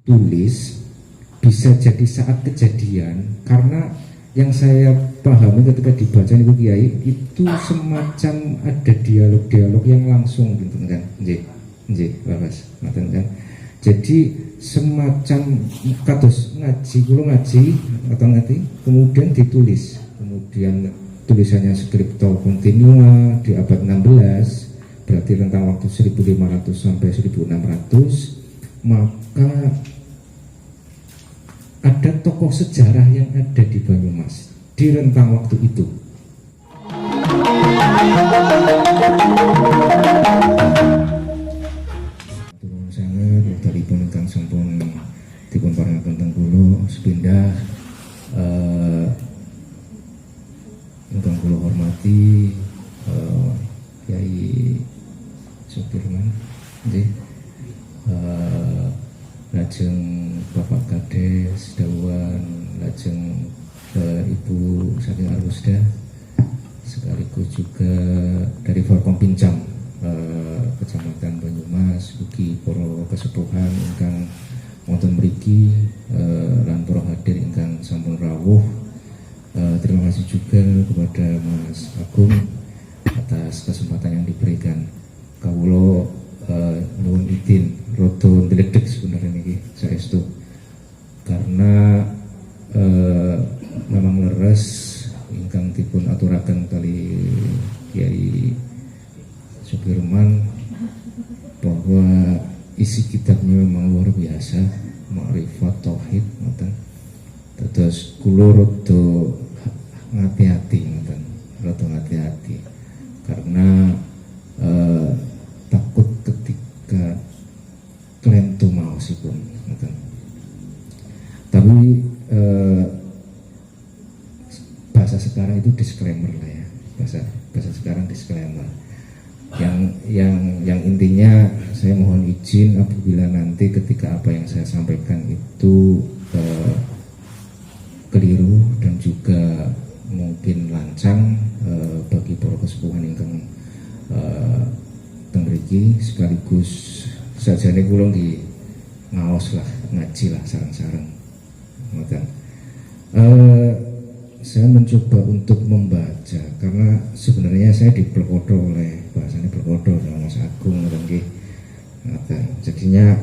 tulis bisa jadi saat kejadian, karena yang saya pahami ketika dibaca itu Kiai itu semacam ada dialog-dialog yang langsung gitu kan, nggih Bagas ngoten kan. Jadi semacam kados ngaji, kula ngaji atau ngerti, kemudian ditulis, kemudian tulisannya skripto kontinua di abad 16, berarti rentang waktu 1500 sampai 1600, maka ada tokoh sejarah yang ada di Banyumas di rentang waktu itu. Sangat wektalipun ingkang sampun dipun paringaken teng kula sepindah ingkang kula hormati Kyai Sudirman, nggih, lajeng Bapak Kades Dawan, lajeng Ibu saking Arusda, sekaligus juga dari Forkompinjam Kecamatan Banyumas, ugi para kesepuhan ingkang wonten mriki lan para hadir ingkang sampun rawuh. Terima kasih juga kepada Mas Agung atas kesempatan yang diberikan. Kawula nuwun izin rada ndledeg sebenarnya niki saestu, karena memang leres ingkang dipun aturaken kali Kyai Sudirman bahwa isi kitabnya memang luar biasa, Ma'rifat Tauhid ngoten. Terus kula rada ngati-ati ngoten, rada ngati-ati karena takut ketika klentu maosipun ngoten. Tapi bahasa sekarang itu disclaimer lah ya, bahasa sekarang disclaimer. Yang intinya saya mohon izin apabila nanti ketika apa yang saya sampaikan itu keliru dan juga mungkin lancang bagi para kesepuhan ingkang teng mriki, sekaligus sajane kula nggih ngaos lah, ngaji lah sareng-sareng ngoten. Saya mencoba untuk membaca karena sebenarnya saya diplekodo oleh bahasanya berkodo sama Mas Agung nggih. Jadinya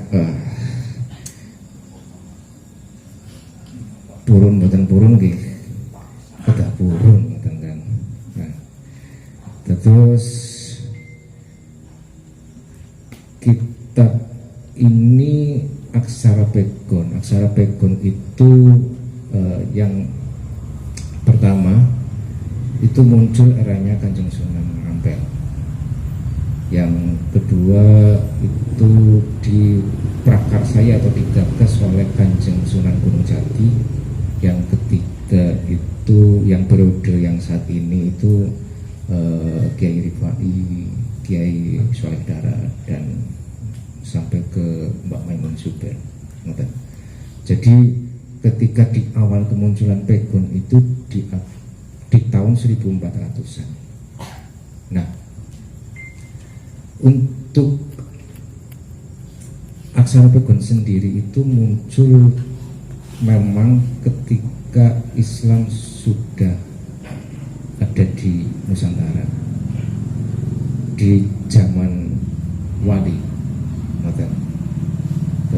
purun mboten purun nggih. Kedah purun ngoten kan. Nah, terus kitab ini aksara pegon. Aksara pegon itu yang pertama itu muncul eranya Kanjeng Sunan Ampel. Yang kedua itu diprakarsai atau digagas oleh Kanjeng Sunan Gunung Jati. Yang ketiga itu yang periode yang saat ini itu Kiai Rifai, Kiai Soleh Dara, dan sampai ke Mbak Maimun Zubair. Jadi ketika di awal kemunculan pegon itu di tahun 1400-an. Nah, untuk aksara pegon sendiri itu muncul memang ketika Islam sudah ada di Nusantara di zaman Wali,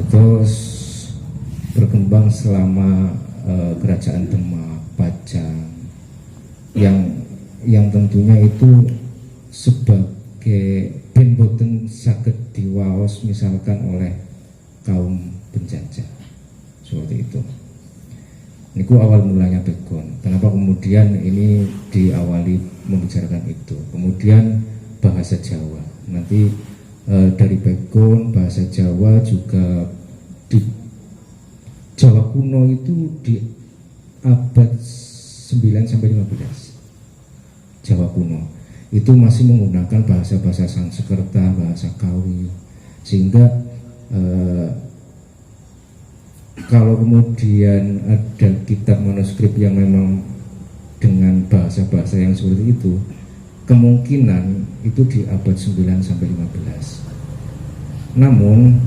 terus berkembang selama kerajaan Demak, Pajang, yang tentunya itu sebagai ben boten saged diwaos misalkan oleh kaum penjajah seperti itu. Niku awal mulanya pegon. Kenapa kemudian ini diawali membicarakan itu? Kemudian bahasa Jawa. Nanti dari pegon bahasa Jawa juga di Jawa kuno itu di abad 9 sampai 15. Jawa kuno itu masih menggunakan bahasa-bahasa Sanskerta, bahasa Kawi, sehingga kalau kemudian ada kitab manuskrip yang memang dengan bahasa-bahasa yang seperti itu, kemungkinan itu di abad 9 sampai 15. Namun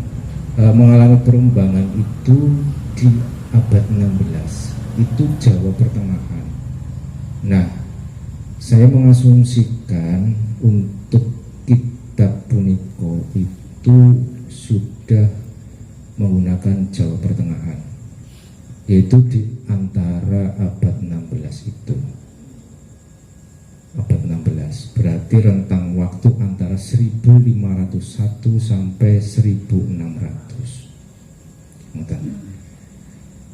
mengalami perumbangan itu di abad 16, itu Jawa Pertengahan. Nah, saya mengasumsikan untuk kitab punika itu sudah menggunakan Jawa Pertengahan, yaitu di antara abad 16 itu. Abad 16 berarti rentang waktu antara 1501 sampai 1600.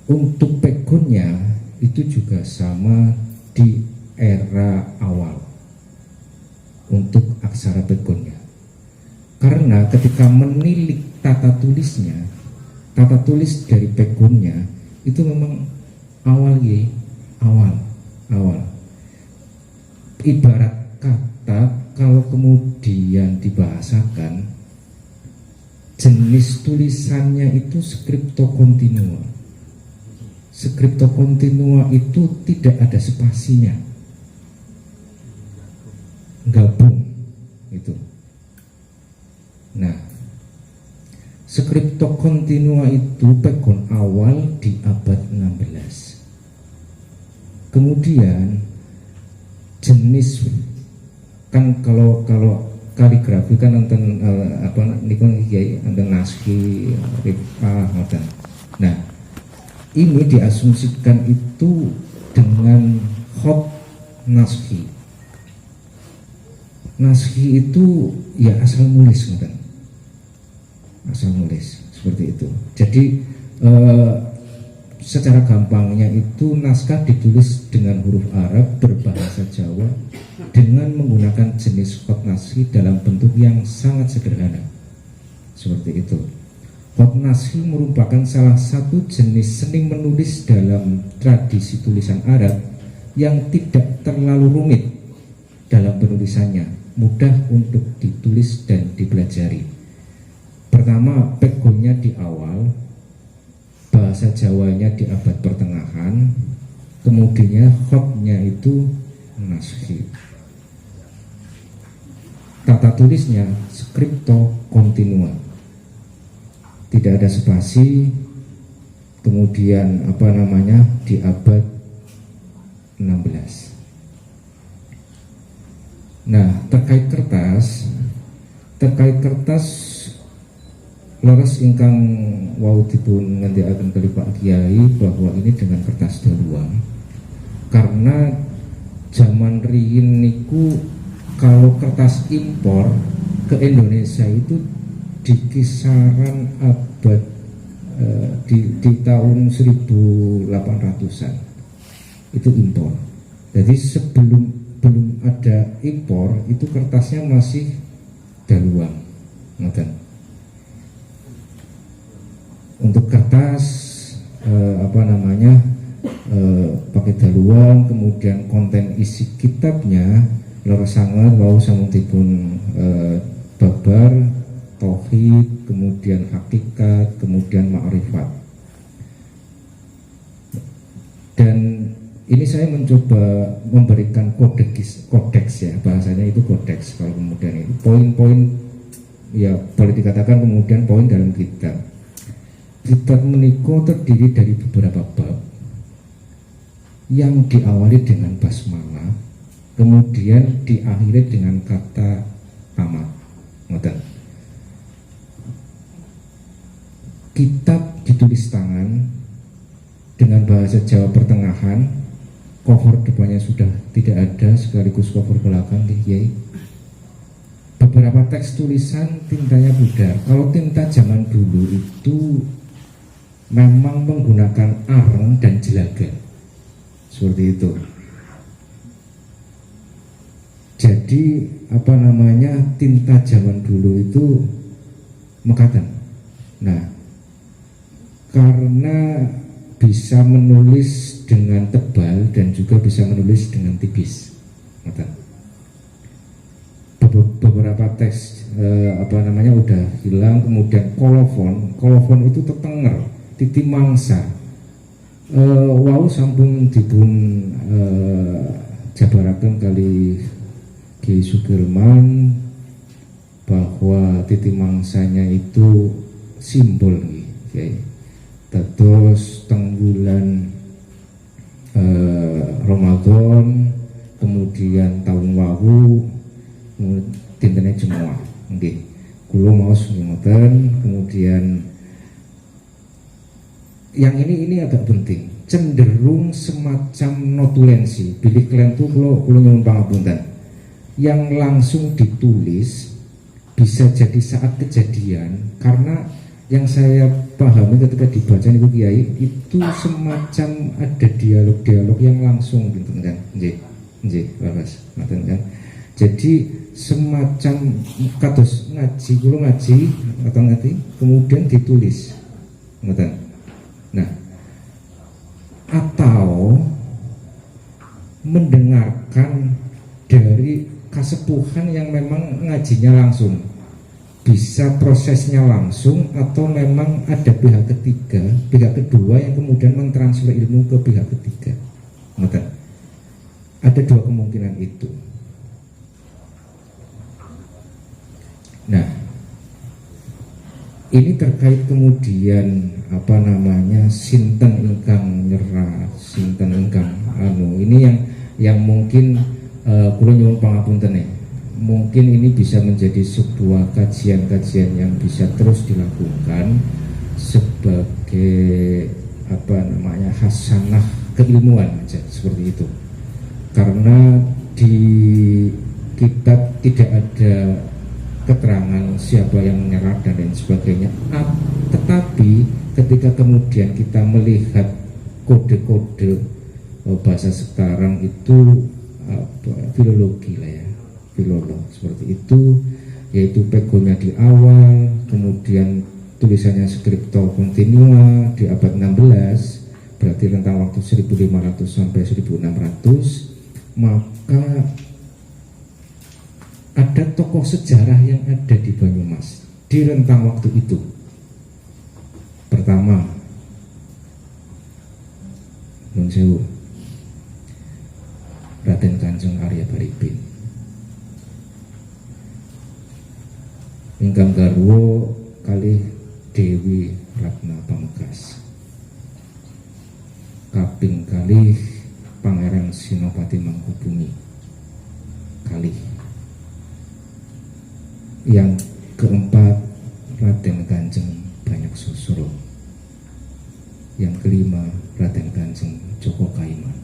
Untuk pegonnya itu juga sama di era awal untuk aksara pegonnya, karena ketika menilik tata tulisnya, tata tulis dari pegonnya itu memang awal. Ibarat kata kalau kemudian dibahasakan, jenis tulisannya itu skripto kontinua. Skripto kontinua itu tidak ada spasinya, gabung itu. Nah, skripto kontinua itu pegon awal di abad 16. Kemudian jenis kan kalau kaligrafi kan nonton nikon kiai nonton naskih rifah ngoten. Nah, ini diasumsikan itu dengan khot naskih. Naskih itu ya asal nulis ngoten. Asal nulis seperti itu. Jadi secara gampangnya itu naskah ditulis dengan huruf Arab berbahasa Jawa dengan menggunakan jenis khot naskih dalam bentuk yang sangat sederhana seperti itu. Khot naskih merupakan salah satu jenis seni menulis dalam tradisi tulisan Arab yang tidak terlalu rumit dalam penulisannya, mudah untuk ditulis dan dipelajari. Pertama, pegonnya di awal, bahasa Jawanya di abad pertengahan, kemudian khotnya itu naskih. Tata tulisnya skripto kontinua, tidak ada spasi. Kemudian di abad 16. Nah, terkait kertas leres ingkang wau dipun ngendikaken kali Pak Kiai bahwa ini dengan kertas daluang, karena zaman riyin niku kalau kertas impor ke Indonesia itu di kisaran abad di tahun 1800-an itu impor. Jadi belum ada impor itu kertasnya masih daluang. Untuk kertas pakai daluang, kemudian konten isi kitabnya leres sangat wau sampun dipun babar tauhid, kemudian hakikat, kemudian ma'rifat. Dan ini saya mencoba memberikan kodeks ya, bahasanya itu kodeks. Kalau kemudian ini poin-poin ya boleh dikatakan kemudian poin dalam kitab. Kitab meniko terdiri dari beberapa bab yang diawali dengan basmalah, kemudian diakhiri dengan kata tamat. Kitab ditulis tangan dengan bahasa Jawa Pertengahan, cover depannya sudah tidak ada, sekaligus cover belakang Kiai. Beberapa teks tulisan tintanya pudar. Kalau tinta zaman dulu itu memang menggunakan areng dan jelaga seperti itu. Jadi tinta zaman dulu itu mekaten. Nah, karena bisa menulis dengan tebal dan juga bisa menulis dengan tipis. Beberapa teks udah hilang. Kemudian kolofon itu tetenger, titi mangsa. Wau sampun dipun jabaraken kali Ki Sugirman bahwa titi mangsanya itu simbol nggih. Terus teng bulan Ramadan, kemudian tahun wawu, dintene Jumat nggih. Kula maos ngoten, kemudian yang ini agak penting, cenderung semacam notulensi. Bilih kalian tuh kula nyuwun pangapunten. Yang langsung ditulis bisa jadi saat kejadian, karena yang saya pahami ketika dibaca itu Kiai itu semacam ada dialog-dialog yang langsung gitu kan. Nggih, Bagus. Ngoten kan. Jadi semacam kados ngaji, kula ngaji atau ngerti kemudian ditulis. Ngoten. Nah, atau mendengarkan dari kasepuhan yang memang ngajinya langsung, bisa prosesnya langsung, atau memang ada pihak ketiga, pihak kedua yang kemudian mentransfer ilmu ke pihak ketiga. Ngoten. Ada dua kemungkinan itu. Nah, ini terkait kemudian sinten ingkang nyerah, sinten ingkang ini yang mungkin kula nyuwun pangapunten mungkin ini bisa menjadi sebuah kajian-kajian yang bisa terus dilakukan sebagai hasanah keilmuan aja, seperti itu. Karena di kitab tidak ada keterangan siapa yang menyerah dan lain sebagainya, tetapi ketika kemudian kita melihat kode-kode bahasa sekarang itu filologi lah ya, filolog seperti itu, yaitu pegonya di awal, kemudian tulisannya skripto continua di abad 16, berarti rentang waktu 1500 sampai 1600, maka ada tokoh sejarah yang ada di Banyumas di rentang waktu itu. Pertama, Nun Sewu, Raden Kanjeng Arya Baribin. Ingkang garwa kalih Dewi Ratna Pamungkas. Kaping kalih Pangeran Sinopati Mangkubumi. Kalih. Yang keempat, Raden Kanjeng Banyak Susuro. Yang kelima, Raden Kanjeng Joko Kaiman.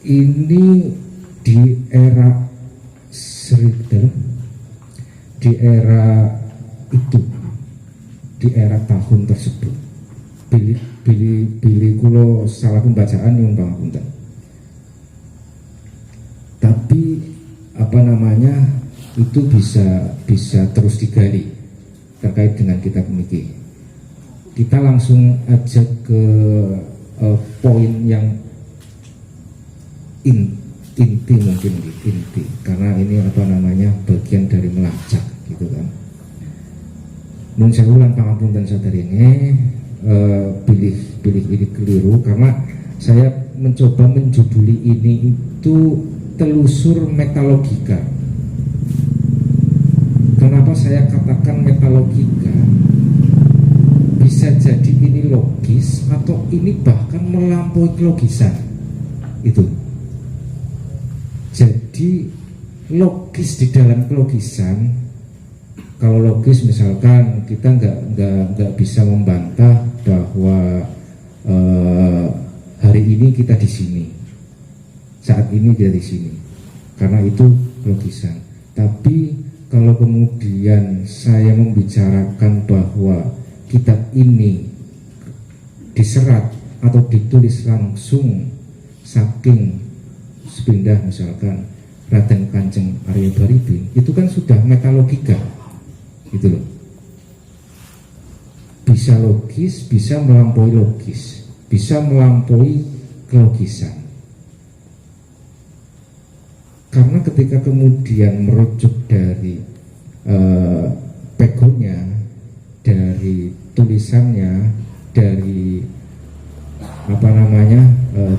Ini di era Sritel, di era itu, di era tahun tersebut. Pilih kulo salah pembacaan yang pangapunten. Tapi itu bisa terus digali terkait dengan kitab niki. Kita langsung aja ke poin yang inti mungkin, inti, karena ini bagian dari melacak gitu kan. Nun sewu lan pangapunten saderenge pilih ini keliru, karena saya mencoba menjuduli ini itu telusur metalogika. Kenapa saya katakan metalogika? Bisa jadi ini logis atau ini bahkan melampaui kelogisan. Itu. Jadi logis di dalam kelogisan. Kalau logis misalkan kita nggak bisa membantah bahwa hari ini kita di sini, saat ini dia di sini, karena itu logisan. Tapi kalau kemudian saya membicarakan bahwa kitab ini diserat atau ditulis langsung saking sepindah misalkan Raden Kanjeng Arya Baribin, itu kan sudah metalogika gitu loh. Bisa logis, bisa melampaui logis, bisa melampaui kelogisan. Karena ketika kemudian merujuk dari pegonya, dari tulisannya, dari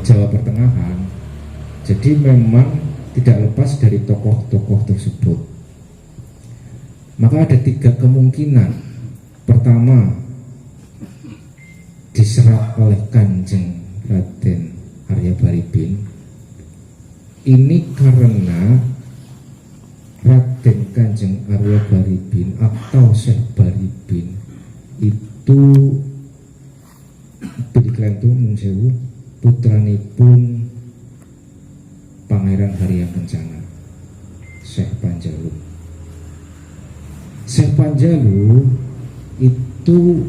Jawa Pertengahan, jadi memang tidak lepas dari tokoh-tokoh tersebut. Maka ada 3 kemungkinan. Pertama, diserap oleh Kanjeng Raden Arya Baribin. Ini karena Raden Kanjeng Arya Baribin atau Syekh Baribin itu Bidiklentu Munsewu putranipun Pangeran Harya Kencana, Syekh Panjalu. Syekh Panjalu itu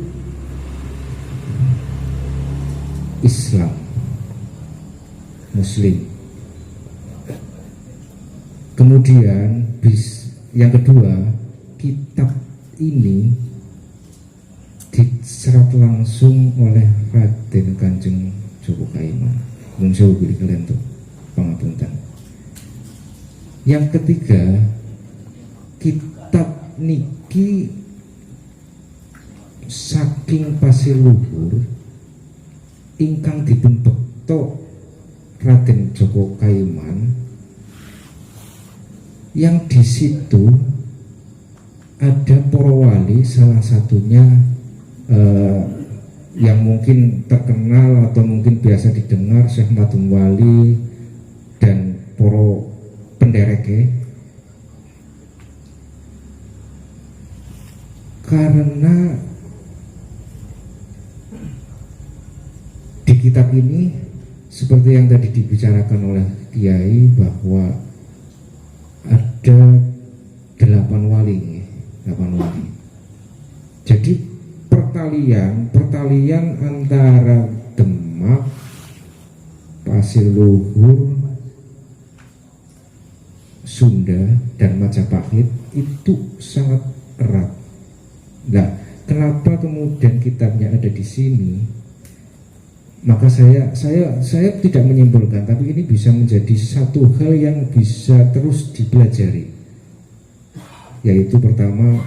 Islam, Muslim. Kemudian yang kedua, kitab ini diserap langsung oleh Raden Kanjeng Joko Kaiman. Mungsu pilih kalian tuh pangapunten. Yang ketiga, kitab niki saking pasir luhur ingkang dipun bekto Raden Joko Kaiman, yang di situ ada para wali, salah satunya yang mungkin terkenal atau mungkin biasa didengar Syekh Madum Wali dan para pendereke. Karena di kitab ini seperti yang tadi dibicarakan oleh Kiai bahwa ada 8 wali. Jadi pertalian antara Demak, Pasir Luhur, Sunda dan Majapahit itu sangat erat. Nah, kenapa kemudian kitabnya ada di sini? Maka saya tidak menyimpulkan, tapi ini bisa menjadi satu hal yang bisa terus dipelajari, yaitu pertama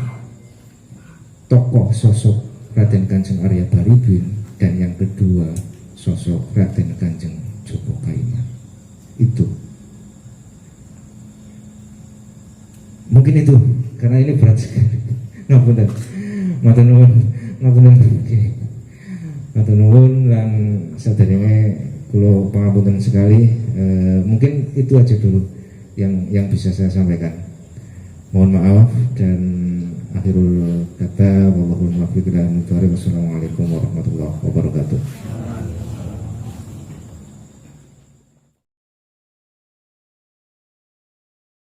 tokoh sosok Raden Kanjeng Arya Baribin, dan yang kedua sosok Raden Kanjeng Joko Kaiman. Itu mungkin itu karena ini berat sekali. Ngapunten, matur nuwun lan saderenge kula pangapunten sekali. Mungkin itu aja dulu yang bisa saya sampaikan. Mohon maaf dan akhirul kata wallahul muwaffiq ila aqwamit thoriq. Wassalamualaikum warahmatullahi wabarakatuh.